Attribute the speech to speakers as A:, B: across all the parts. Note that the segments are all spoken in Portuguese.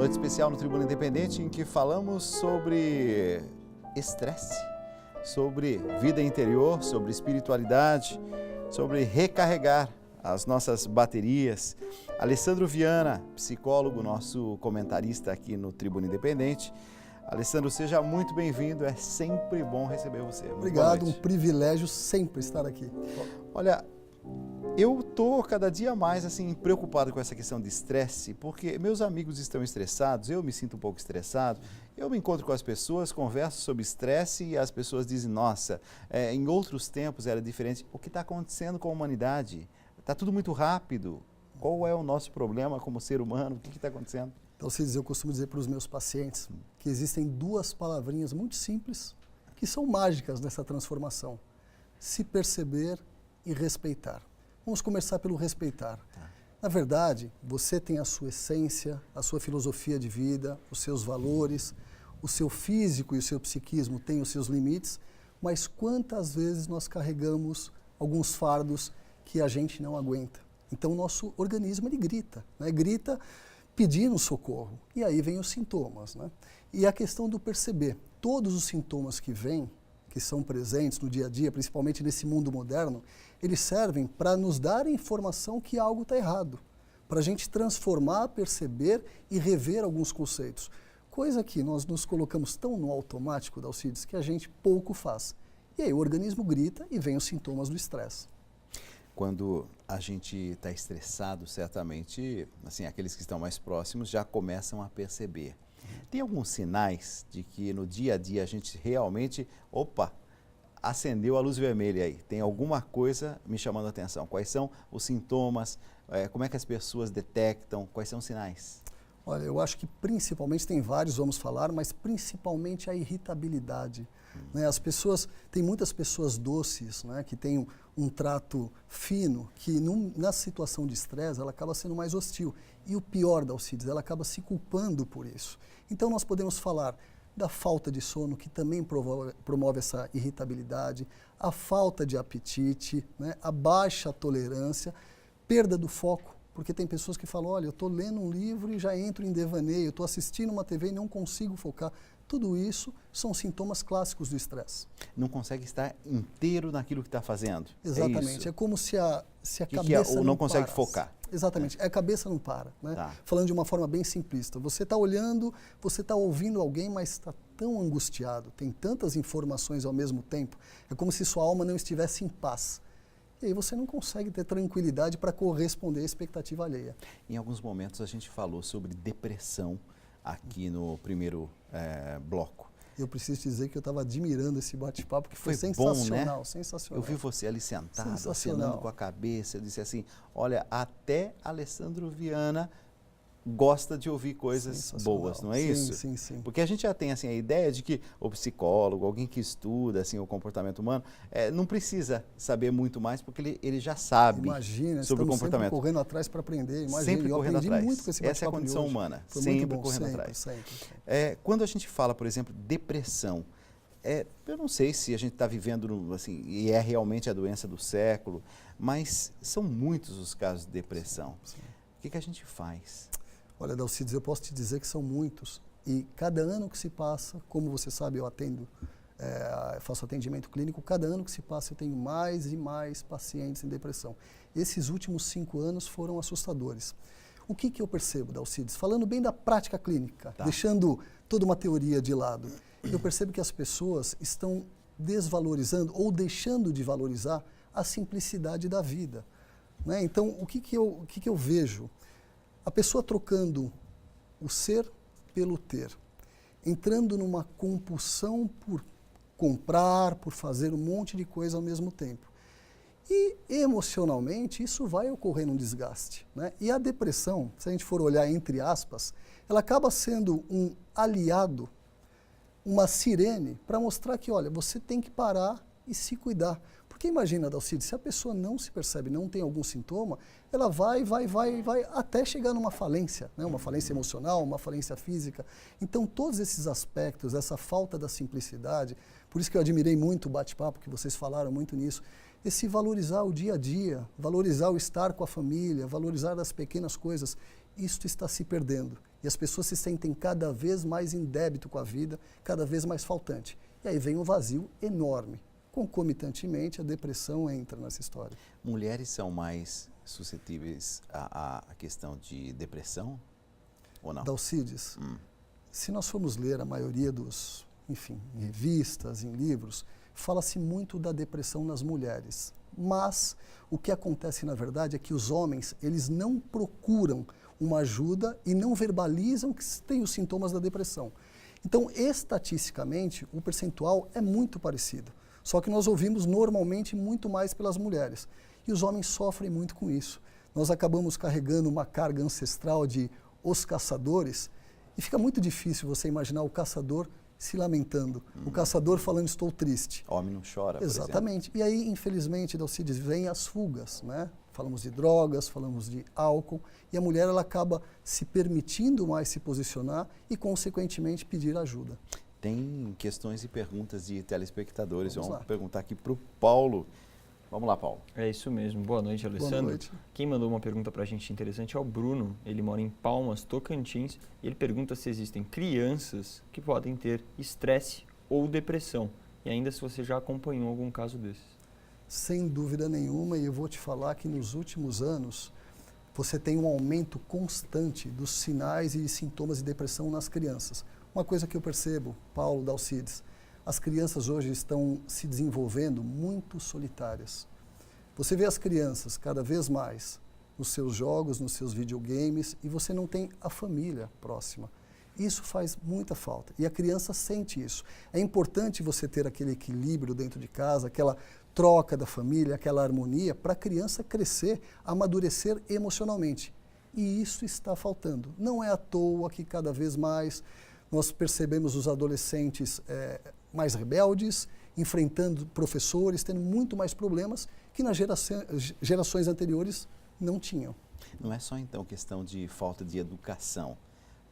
A: Noite especial no Tribuna Independente em que falamos sobre estresse, sobre vida interior, sobre espiritualidade, sobre recarregar as nossas baterias. Alessandro Viana, psicólogo, nosso comentarista aqui no Tribuna Independente. Alessandro, seja muito bem-vindo, é sempre bom receber você.
B: Obrigado, um privilégio sempre estar aqui.
A: Olha, eu estou cada dia mais preocupado com essa questão de estresse, porque meus amigos estão estressados, eu me sinto um pouco estressado, eu me encontro com as pessoas, converso sobre estresse e as pessoas dizem, nossa, em outros tempos era diferente. O que está acontecendo com a humanidade? Está tudo muito rápido. Qual é o nosso problema como ser humano? O que está acontecendo?
B: Então, eu costumo dizer para os meus pacientes que existem duas palavrinhas muito simples que são mágicas nessa transformação. Se perceber e respeitar. Vamos começar pelo respeitar. Na verdade, você tem a sua essência, a sua filosofia de vida, os seus valores, o seu físico e o seu psiquismo têm os seus limites, mas quantas vezes nós carregamos alguns fardos que a gente não aguenta? Então, o nosso organismo ele grita, né? Grita pedindo socorro. E aí vem os sintomas, né? E a questão do perceber. Todos os sintomas que vêm, que são presentes no dia a dia, principalmente nesse mundo moderno, eles servem para nos dar a informação que algo está errado, para a gente transformar, perceber e rever alguns conceitos. Coisa que nós nos colocamos tão no automático, Dalcides, que a gente pouco faz. E aí o organismo grita e vem os sintomas do estresse.
A: Quando a gente está estressado, certamente, aqueles que estão mais próximos já começam a perceber. Tem alguns sinais de que no dia a dia a gente realmente, acendeu a luz vermelha aí, tem alguma coisa me chamando a atenção. Quais são os sintomas, como é que as pessoas detectam, quais são os sinais?
B: Olha, eu acho que principalmente, tem vários, vamos falar, mas principalmente a irritabilidade. Né? Tem muitas pessoas doces, né, que têm um trato fino, que na situação de estresse ela acaba sendo mais hostil. E o pior, Dalcides, ela acaba se culpando por isso. Então nós podemos falar da falta de sono, que também promove essa irritabilidade, a falta de apetite, né, a baixa tolerância, perda do foco. Porque tem pessoas que falam, olha, eu estou lendo um livro e já entro em devaneio, estou assistindo uma TV e não consigo focar. Tudo isso são sintomas clássicos do estresse.
A: Não consegue estar inteiro naquilo que está fazendo.
B: Exatamente. É como se a cabeça
A: não consegue
B: parasse.
A: focar.
B: Exatamente. A cabeça não para. Né?
A: Tá.
B: Falando de uma forma bem simplista. Você está olhando, você está ouvindo alguém, mas está tão angustiado, tem tantas informações ao mesmo tempo. É como se sua alma não estivesse em paz. E aí você não consegue ter tranquilidade para corresponder à expectativa alheia.
A: Em alguns momentos a gente falou sobre depressão aqui no primeiro bloco.
B: Eu preciso dizer que eu estava admirando esse bate-papo, que foi
A: sensacional,
B: bom, né? Sensacional.
A: Eu vi você ali sentado, acenando com a cabeça, eu disse assim, olha, até Alessandro Viana gosta de ouvir coisas boas, não é isso?
B: Sim, sim.
A: Porque a gente já tem a ideia de que o psicólogo, alguém que estuda o comportamento humano, não precisa saber muito mais, porque ele já sabe sobre o comportamento.
B: Sempre correndo atrás para aprender.
A: Sempre correndo atrás.
B: Muito com esse
A: Essa é a condição humana, sempre correndo atrás.
B: Sempre.
A: Quando a gente fala, por exemplo, depressão, eu não sei se a gente está vivendo, e é realmente a doença do século, mas são muitos os casos de depressão.
B: Sim.
A: O que a gente faz?
B: Olha, Dalcides, eu posso te dizer que são muitos. E cada ano que se passa, como você sabe, eu faço atendimento clínico, cada ano que se passa eu tenho mais e mais pacientes em depressão. Esses últimos 5 anos foram assustadores. O que eu percebo, Dalcides? Falando bem da prática clínica, deixando toda uma teoria de lado, eu percebo que as pessoas estão desvalorizando ou deixando de valorizar a simplicidade da vida. Né? Então, o que eu vejo? A pessoa trocando o ser pelo ter, entrando numa compulsão por comprar, por fazer um monte de coisa ao mesmo tempo. E emocionalmente isso vai ocorrer um desgaste. Né? E a depressão, se a gente for olhar entre aspas, ela acaba sendo um aliado, uma sirene, para mostrar que, olha, você tem que parar e se cuidar. Porque imagina, Dalcides, se a pessoa não se percebe, não tem algum sintoma, ela vai até chegar numa falência, né? Uma falência emocional, uma falência física. Então, todos esses aspectos, essa falta da simplicidade, por isso que eu admirei muito o bate-papo, que vocês falaram muito nisso, esse valorizar o dia a dia, valorizar o estar com a família, valorizar as pequenas coisas. Isso está se perdendo. E as pessoas se sentem cada vez mais em débito com a vida, cada vez mais faltante. E aí vem um vazio enorme. Concomitantemente, a depressão entra nessa história.
A: Mulheres são mais suscetíveis à questão de depressão ou não?
B: Dalcides, se nós formos ler a maioria dos, enfim, em revistas, em livros, fala-se muito da depressão nas mulheres. Mas o que acontece, na verdade, é que os homens, eles não procuram uma ajuda e não verbalizam que têm os sintomas da depressão. Então, estatisticamente, o percentual é muito parecido. Só que nós ouvimos normalmente muito mais pelas mulheres. E os homens sofrem muito com isso. Nós acabamos carregando uma carga ancestral de os caçadores e fica muito difícil você imaginar o caçador se lamentando, o caçador falando estou triste.
A: Homem não chora, por
B: Exatamente. E aí, infelizmente, Dalcides, vem as fugas, né? Falamos de drogas, falamos de álcool, e a mulher ela acaba se permitindo mais se posicionar e, consequentemente, pedir ajuda.
A: Tem questões e perguntas de telespectadores.
B: Vamos lá.
A: Perguntar aqui para o Paulo. Vamos lá, Paulo.
C: É isso mesmo. Boa noite, Alessandro.
B: Boa noite.
C: Quem mandou uma pergunta para a gente interessante é o Bruno. Ele mora em Palmas, Tocantins, e ele pergunta se existem crianças que podem ter estresse ou depressão. E ainda se você já acompanhou algum caso desses.
B: Sem dúvida nenhuma, e eu vou te falar que nos últimos anos você tem um aumento constante dos sinais e sintomas de depressão nas crianças. Uma coisa que eu percebo, Paulo, Dalcides, as crianças hoje estão se desenvolvendo muito solitárias. Você vê as crianças cada vez mais nos seus jogos, nos seus videogames, e você não tem a família próxima. Isso faz muita falta, e a criança sente isso. É importante você ter aquele equilíbrio dentro de casa, aquela troca da família, aquela harmonia, para a criança crescer, amadurecer emocionalmente. E isso está faltando. Não é à toa que cada vez mais nós percebemos os adolescentes mais rebeldes, enfrentando professores, tendo muito mais problemas que nas gerações anteriores não tinham.
A: Não é só, então, questão de falta de educação.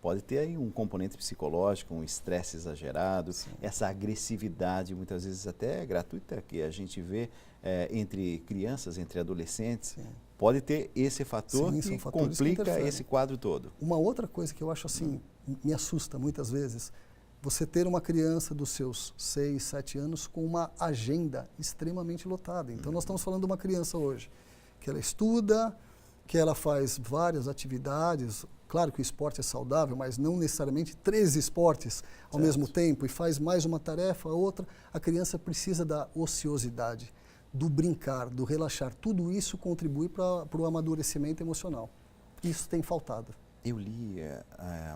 A: Pode ter aí um componente psicológico, um estresse exagerado, sim, essa agressividade, muitas vezes até gratuita, que a gente vê entre crianças, entre adolescentes. Sim. Pode ter esse fator, sim, que complica esse quadro todo.
B: Uma outra coisa que eu acho assim, me assusta muitas vezes, você ter uma criança dos seus 6, 7 anos com uma agenda extremamente lotada. Então, nós estamos falando de uma criança hoje que ela estuda, que ela faz várias atividades. Claro que o esporte é saudável, mas não necessariamente 13 esportes ao mesmo tempo, e faz mais uma tarefa, outra. A criança precisa da ociosidade, do brincar, do relaxar. Tudo isso contribui para o amadurecimento emocional. Isso tem faltado.
A: Eu li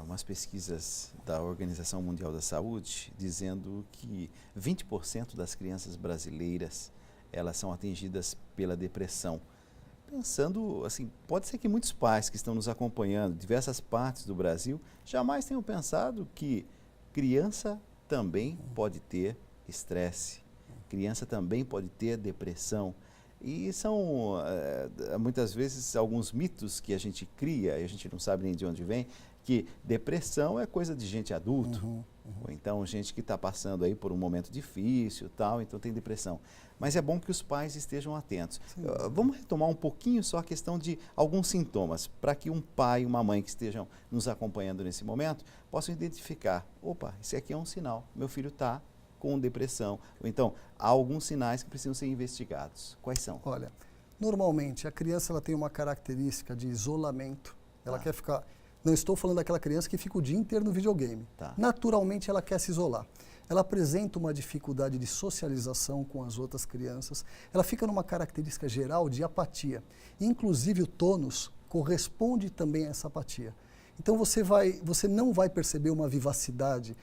A: umas pesquisas da Organização Mundial da Saúde dizendo que 20% das crianças brasileiras elas são atingidas pela depressão. Pensando assim, pode ser que muitos pais que estão nos acompanhando, diversas partes do Brasil, jamais tenham pensado que criança também pode ter estresse, criança também pode ter depressão. E são, muitas vezes, alguns mitos que a gente cria, e a gente não sabe nem de onde vem, que depressão é coisa de gente adulto, ou então gente que está passando aí por um momento difícil, tal, então tem depressão. Mas é bom que os pais estejam atentos. Vamos retomar um pouquinho só a questão de alguns sintomas, para que um pai e uma mãe que estejam nos acompanhando nesse momento possam identificar, opa, esse aqui é um sinal, meu filho está com depressão. Ou então, há alguns sinais que precisam ser investigados. Quais são?
B: Olha, normalmente a criança ela tem uma característica de isolamento. Ela quer ficar... Não estou falando daquela criança que fica o dia inteiro no videogame. Naturalmente ela quer se isolar. Ela apresenta uma dificuldade de socialização com as outras crianças. Ela fica numa característica geral de apatia. Inclusive o tônus corresponde também a essa apatia. Então você não vai perceber uma vivacidade,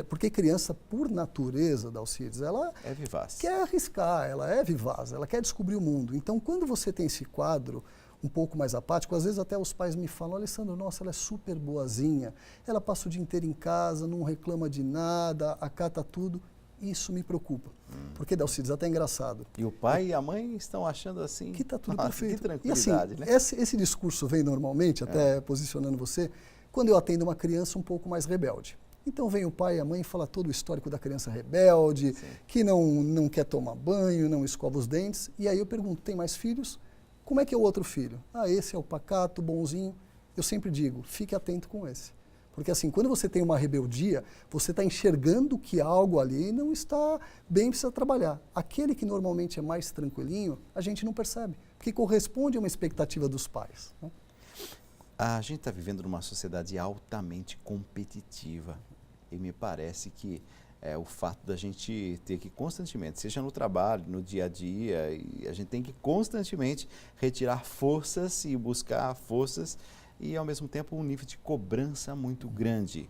B: porque criança, por natureza, Dalcides, ela
A: é vivaz.
B: Quer arriscar, ela é vivaz, ela quer descobrir o mundo. Então, quando você tem esse quadro um pouco mais apático, às vezes até os pais me falam, Alessandro, nossa, ela é super boazinha, ela passa o dia inteiro em casa, não reclama de nada, acata tudo. Isso me preocupa, porque, Dalcides, até é engraçado.
A: E o pai e a mãe estão achando assim...
B: Que está tudo perfeito.
A: Que tranquilidade,
B: e assim,
A: né?
B: Esse discurso vem normalmente, até posicionando você, quando eu atendo uma criança um pouco mais rebelde. Então vem o pai e a mãe e fala todo o histórico da criança rebelde, sim, que não quer tomar banho, não escova os dentes. E aí eu pergunto, tem mais filhos? Como é que é o outro filho? Ah, esse é o pacato, bonzinho. eu sempre digo, fique atento com esse. Porque assim, quando você tem uma rebeldia, você está enxergando que algo ali não está bem, precisa trabalhar. Aquele que normalmente é mais tranquilinho, a gente não percebe, porque corresponde a uma expectativa dos pais, né?
A: A gente está vivendo numa sociedade altamente competitiva e me parece que o fato da gente ter que constantemente, seja no trabalho, no dia a dia, e a gente tem que constantemente retirar forças e buscar forças e ao mesmo tempo um nível de cobrança muito grande.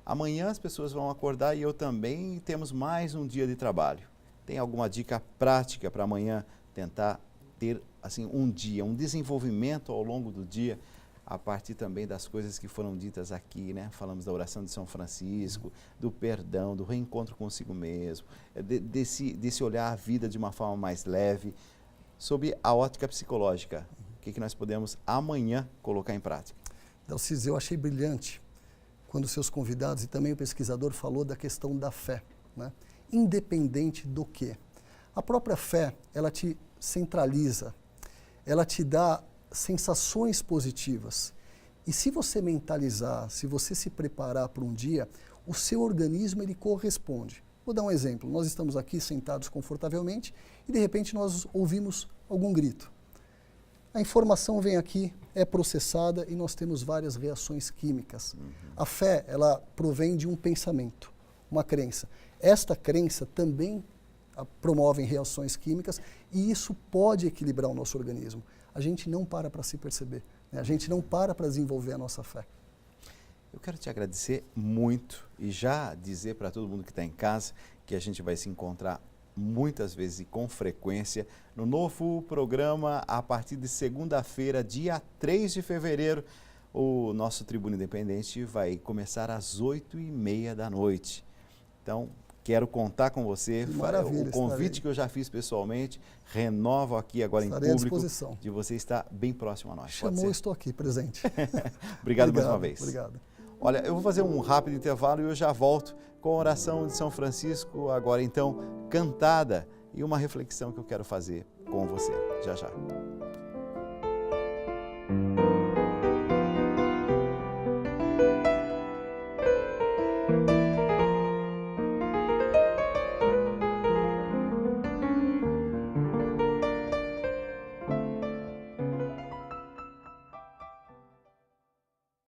A: Amanhã as pessoas vão acordar e eu também, e temos mais um dia de trabalho. Tem alguma dica prática para amanhã tentar ter assim um dia, um desenvolvimento ao longo do dia, a partir também das coisas que foram ditas aqui, né? Falamos da oração de São Francisco, do perdão, do reencontro consigo mesmo, desse olhar a vida de uma forma mais leve, sob a ótica psicológica. O que nós podemos amanhã colocar em prática?
B: Dalcis, eu achei brilhante quando seus convidados e também o pesquisador falou da questão da fé, né? Independente do que. A própria fé, ela te centraliza, ela te dá sensações positivas. E se você mentalizar, se você se preparar para um dia, o seu organismo ele corresponde. Vou dar um exemplo. Nós estamos aqui sentados confortavelmente e de repente nós ouvimos algum grito. A informação vem aqui, é processada e nós temos várias reações químicas. A fé, ela provém de um pensamento, uma crença. Esta crença também promove reações químicas e isso pode equilibrar o nosso organismo. A gente não para se perceber, né? A gente não para desenvolver a nossa fé.
A: Eu quero te agradecer muito e já dizer para todo mundo que está em casa que a gente vai se encontrar muitas vezes e com frequência no novo programa a partir de segunda-feira, dia 3 de fevereiro. O nosso Tribuna Independente vai começar às 8h30 da noite. Então, quero contar com você.
B: Maravilha,
A: o convite que eu já fiz pessoalmente, renovo aqui agora
B: estarei
A: em público,
B: à disposição.
A: De você estar bem próximo a nós.
B: Chamou, estou aqui, presente.
A: Obrigado mais uma vez.
B: Obrigado.
A: Olha, eu vou fazer um rápido intervalo e eu já volto com a oração de São Francisco, agora então cantada, e uma reflexão que eu quero fazer com você. Já já.